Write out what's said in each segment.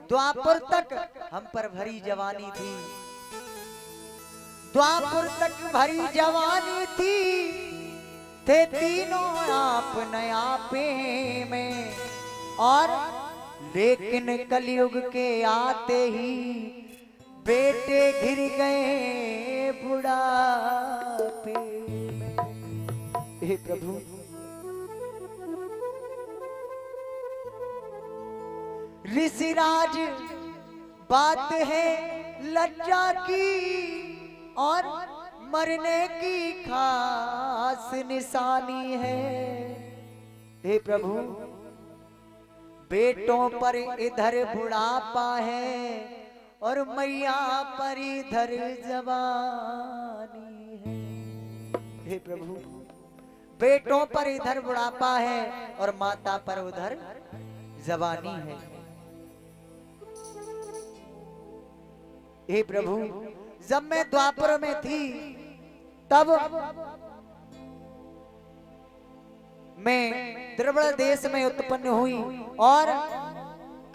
द्वापर तक हम पर भरी जवानी थी, द्वापर तक भरी जवानी थी, थे तीनों आप नयापे में। और लेकिन कलयुग के आते ही बेटे घिर गए बुढ़ापे। हे प्रभु, ऋषिराज बात है लज्जा की और मरने की खास निशानी है। हे प्रभु, बेटों पर इधर बुढ़ापा है और मैया पर इधर जवानी है। हे प्रभु, बेटों पर इधर बुढ़ापा है और माता पर उधर जवानी है। हे प्रभु, जब मैं द्वापर में थी तब मैं द्रविड़ देश में उत्पन्न हुई और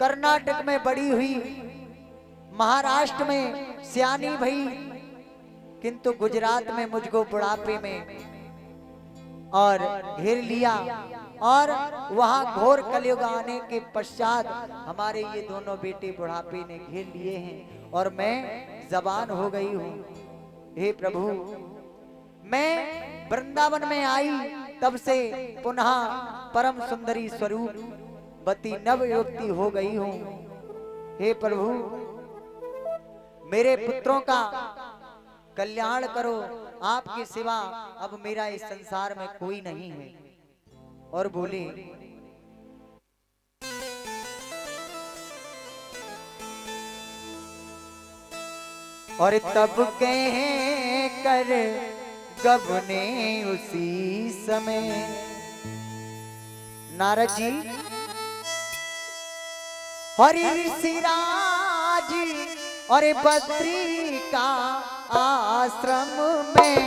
कर्नाटक में बड़ी हुई, महाराष्ट्र में सियानी भई, किंतु गुजरात में मुझको बुढ़ापे में और घेर लिया। और वहां घोर कलयुग आने के पश्चात हमारे ये दोनों बेटे बुढ़ापे ने घेर लिए हैं और मैं जबान हो गई हूँ। हे प्रभु, मैं वृंदावन में आई तब से पुनः परम सुंदरी स्वरूप बती नव युवती हो गई हूँ। हे प्रभु, मेरे पुत्रों का कल्याण करो, आपके सिवा अब मेरा इस संसार में कोई नहीं है। और बोले, और तब कह कर गबने उसी समय। नारद जी, हरि ऋषिराज और बद्री का आश्रम में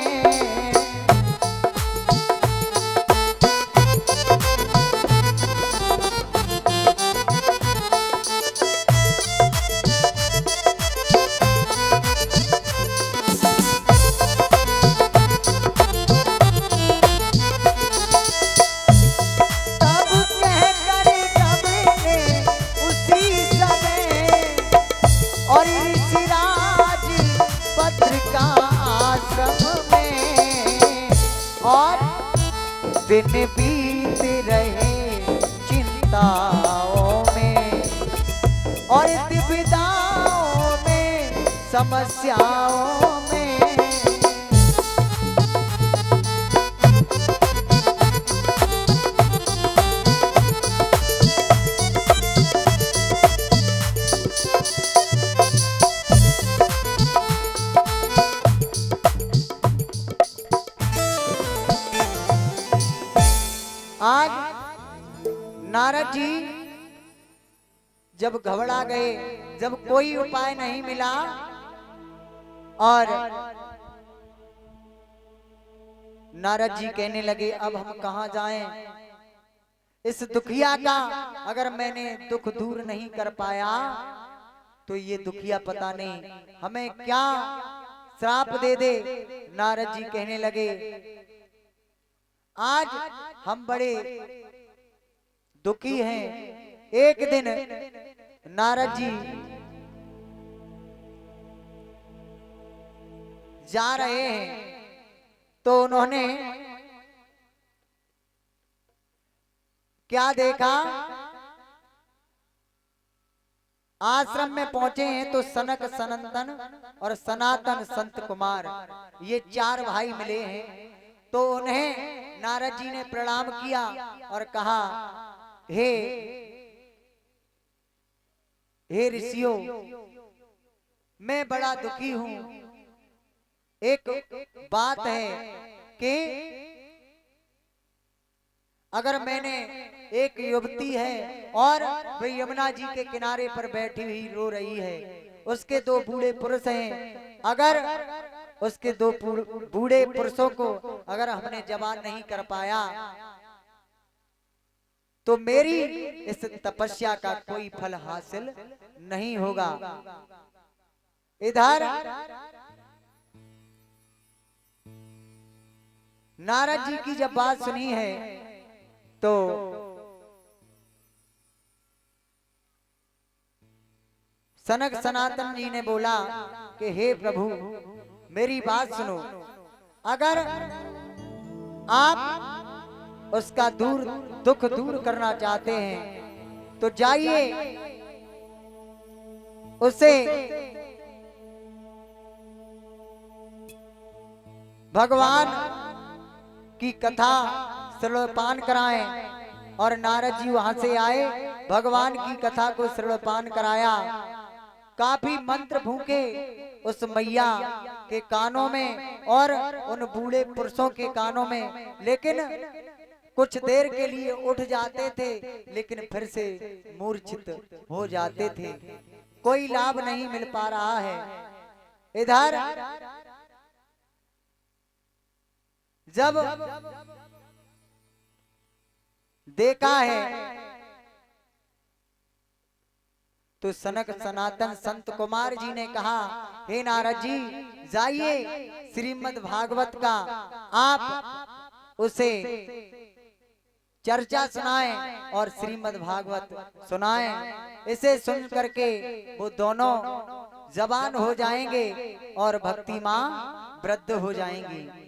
दिन बीत रहे चिंताओं में और दुविधाओं में, समस्याओं में। आज नारद जी जब घबरा गए, जब कोई उपाय नहीं मिला और नारद जी कहने लगे, अब हम कहां जाएं? इस दुखिया का अगर मैंने दुख दूर नहीं कर पाया तो ये दुखिया पता नहीं हमें क्या श्राप दे दे। नारद जी कहने लगे, आज हम बड़े दुखी हैं। एक दिन नारद जी जा रहे हैं तो उन्होंने क्या देखा, आश्रम में पहुंचे हैं तो सनक, सनंदन और सनातन संत कुमार ये चार भाई मिले हैं। तो उन्हें नारद जी ने प्रणाम किया और कहा, हे ऋषियों, मैं बड़ा दुखी हूं। एक बात है कि अगर मैंने, एक युवती है और वह यमुना जी के किनारे पर बैठी हुई रो रही है, उसके दो बूढ़े पुरुष हैं, अगर उसके दो बूढ़े पुरुषों को अगर हमने जवान नहीं कर पाया तो मेरी इस तपस्या का कोई फल हासिल नहीं होगा। इधर नारद जी की जब बात सुनी है तो सनक सनातन जी ने बोला कि हे प्रभु मेरी बात सुनो, अगर आप उसका दुख दूर करना चाहते हैं तो जाइए उसे भगवान की कथा श्रवणपान कराएं। और नारद जी वहां से आए, भगवान की कथा को श्रवणपान कराया। काफी मंत्र फूके उस मैया के कानों में और उन बूढ़े पुरुषों के कानों में, लेकिन कुछ देर के लिए उठ जाते थे लेकिन फिर से मूर्छित हो जाते थे। कोई लाभ नहीं मिल पा रहा है। इधर जब देखा है तो सनक सनातन संत कुमार जी ने कहा, हे नारद जी जाइए श्रीमद् भागवत का आप उसे चर्चा सुनाएं और श्रीमद् भागवत सुनाएं। इसे सुन करके वो दोनों जवान हो जाएंगे और भक्ति मां वृद्ध हो जाएंगी।